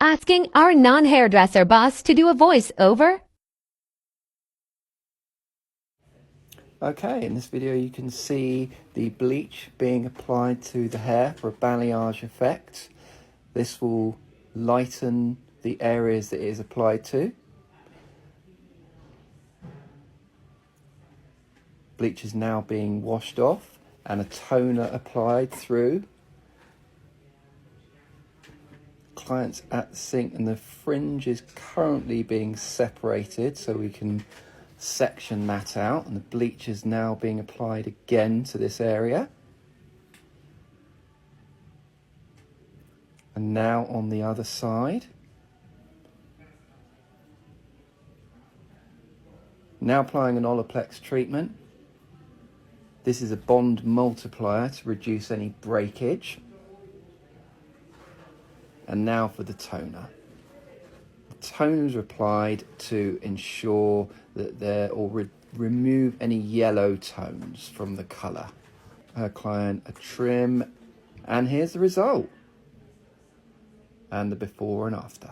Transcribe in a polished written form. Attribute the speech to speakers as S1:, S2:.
S1: Asking our non-hairdresser boss to do a voice over.
S2: Okay, in this video you can see the bleach being applied to the hair for a balayage effect. This will lighten the areas that it is applied to. Bleach is now being washed off and a toner applied through. Client's at the sink and the fringe is currently being separated so we can section that out, and the bleach is now being applied again to this area. And now on the other side. Now applying an Olaplex treatment. This is a bond multiplier to reduce any breakage. And now for the toner. The toner is applied to ensure that remove any yellow tones from the colour. Her client a trim, and here's the result. And the before and after.